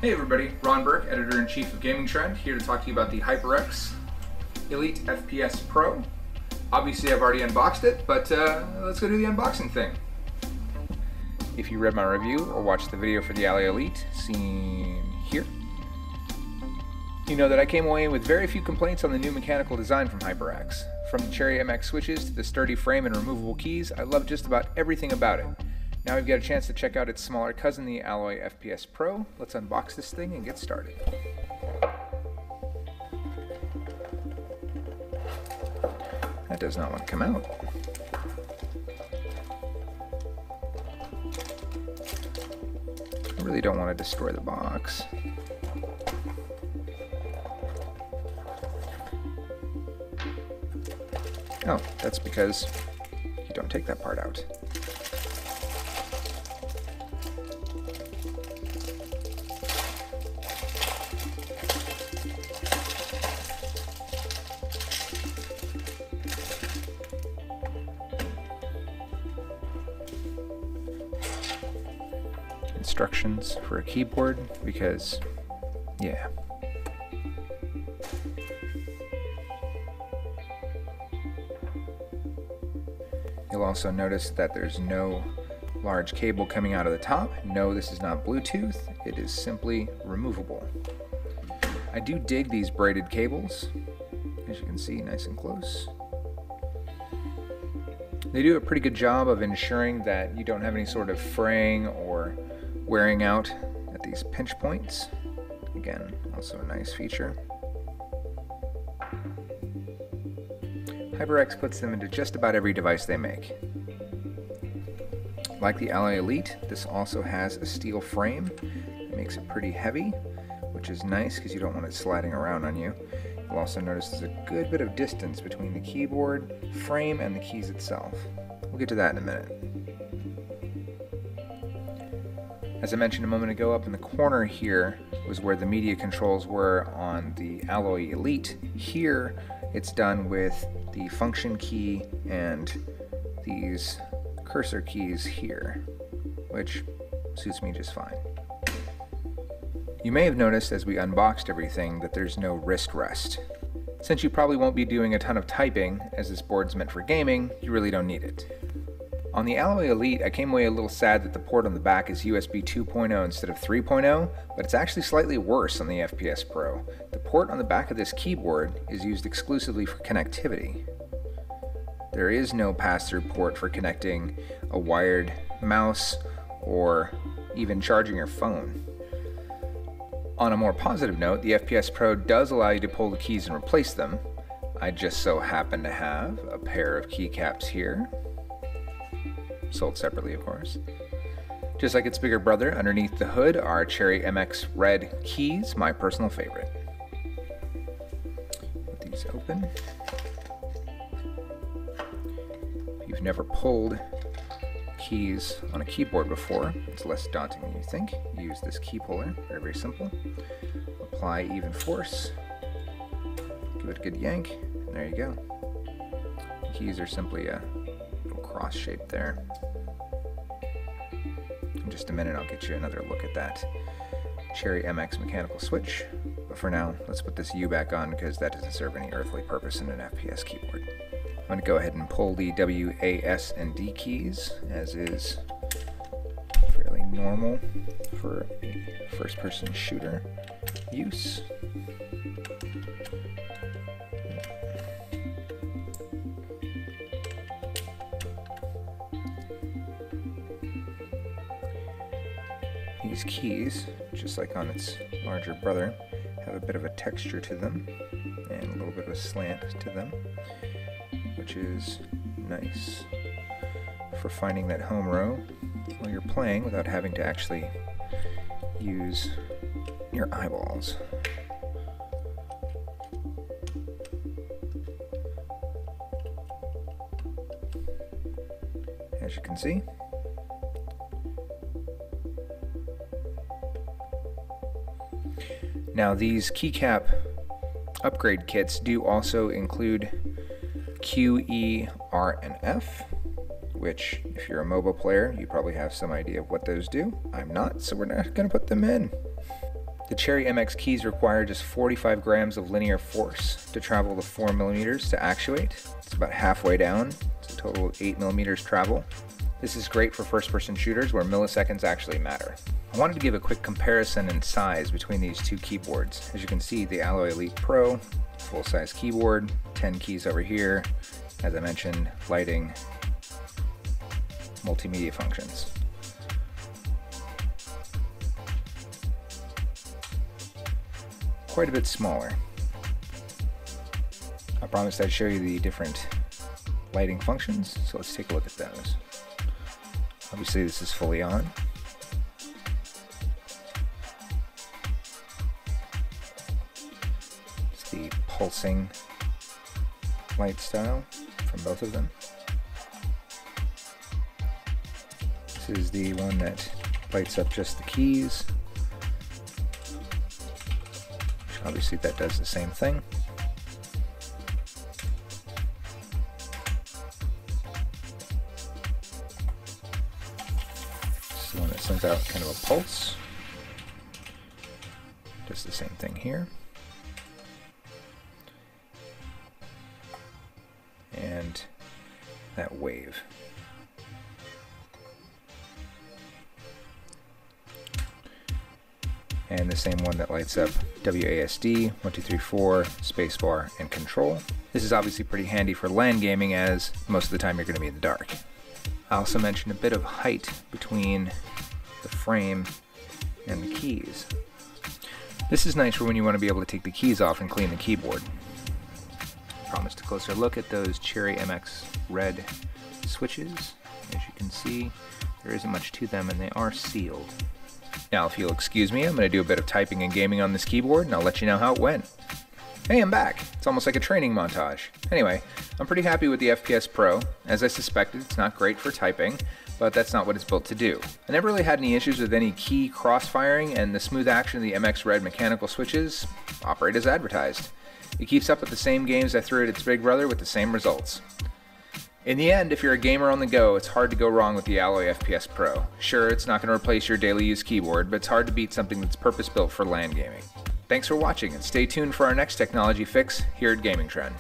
Hey everybody, Ron Burke, Editor-in-Chief of Gaming Trend, here to talk to you about the HyperX Elite FPS Pro. Obviously I've already unboxed it, but let's go do the unboxing thing. If you read my review or watched the video for the Alloy Elite, seen here, you know that I came away with very few complaints on the new mechanical design from HyperX. From the Cherry MX switches to the sturdy frame and removable keys, I love just about everything about it. Now we've got a chance to check out its smaller cousin, the Alloy FPS Pro. Let's unbox this thing and get started. That does not want to come out. I really don't want to destroy the box. Oh, that's because you don't take that part out. Instructions for a keyboard, because yeah. You'll also notice that there's no large cable coming out of the top. No, this is not Bluetooth, it is simply removable. I do dig these braided cables, as you can see, nice and close. They do a pretty good job of ensuring that you don't have any sort of fraying or wearing out at these pinch points. Again, also a nice feature. HyperX puts them into just about every device they make. Like the Alloy Elite, this also has a steel frame. It makes it pretty heavy, which is nice because you don't want it sliding around on you. You'll also notice there's a good bit of distance between the keyboard frame and the keys itself. We'll get to that in a minute. As I mentioned a moment ago, up in the corner here was where the media controls were on the Alloy Elite. Here, it's done with the function key and these cursor keys here, which suits me just fine. You may have noticed as we unboxed everything that there's no wrist rest. Since you probably won't be doing a ton of typing, as this board's meant for gaming, you really don't need it. On the Alloy Elite, I came away a little sad that the port on the back is USB 2.0 instead of 3.0, but it's actually slightly worse on the FPS Pro. The port on the back of this keyboard is used exclusively for connectivity. There is no pass-through port for connecting a wired mouse or even charging your phone. On a more positive note, the FPS Pro does allow you to pull the keys and replace them. I just so happen to have a pair of keycaps here. Sold separately, of course. Just like its bigger brother, underneath the hood are Cherry MX red keys, my personal favorite. Put these open. If you've never pulled keys on a keyboard before, it's less daunting than you think. You use this key puller, very, very simple. Apply even force, give it a good yank, and there you go. The keys are simply a little cross shape there. In just a minute I'll get you another look at that Cherry MX mechanical switch, but for now let's put this U back on because that doesn't serve any earthly purpose in an FPS keyboard. I'm going to go ahead and pull the W, A, S, and D keys, as is fairly normal for a first-person shooter use. These keys, just like on its larger brother, have a bit of a texture to them and a little bit of a slant to them, which is nice for finding that home row while you're playing without having to actually use your eyeballs. As you can see, now these keycap upgrade kits do also include Q, E, R, and F, which if you're a mobile player, you probably have some idea of what those do. I'm not, so we're not going to put them in. The Cherry MX keys require just 45 grams of linear force to travel the 4 millimeters to actuate. It's about halfway down. It's a total of 8 millimeters travel. This is great for first-person shooters where milliseconds actually matter. I wanted to give a quick comparison in size between these two keyboards. As you can see, the Alloy Elite Pro, full-size keyboard, 10 keys over here. As I mentioned, lighting, multimedia functions. Quite a bit smaller. I promised I'd show you the different lighting functions, so let's take a look at those. Obviously this is fully on. It's the pulsing light style from both of them. This is the one that lights up just the keys. Obviously that does the same thing. This is the one that sends out kind of a pulse. Does the same thing here. And that wave. And the same one that lights up WASD, 1, 2, 3, 4, spacebar, and control. This is obviously pretty handy for LAN gaming as most of the time you're going to be in the dark. I also mentioned a bit of height between the frame and the keys. This is nice for when you want to be able to take the keys off and clean the keyboard. I promised a closer look at those Cherry MX red switches. As you can see, there isn't much to them and they are sealed. Now, if you'll excuse me, I'm going to do a bit of typing and gaming on this keyboard, and I'll let you know how it went. Hey, I'm back. It's almost like a training montage. Anyway, I'm pretty happy with the FPS Pro. As I suspected, it's not great for typing, but that's not what it's built to do. I never really had any issues with any key cross-firing, and the smooth action of the MX Red mechanical switches operate as advertised. It keeps up with the same games I threw at its big brother with the same results. In the end, if you're a gamer on the go, it's hard to go wrong with the Alloy FPS Pro. Sure, it's not going to replace your daily use keyboard, but it's hard to beat something that's purpose-built for LAN gaming. Thanks for watching, and stay tuned for our next technology fix here at Gaming Trend.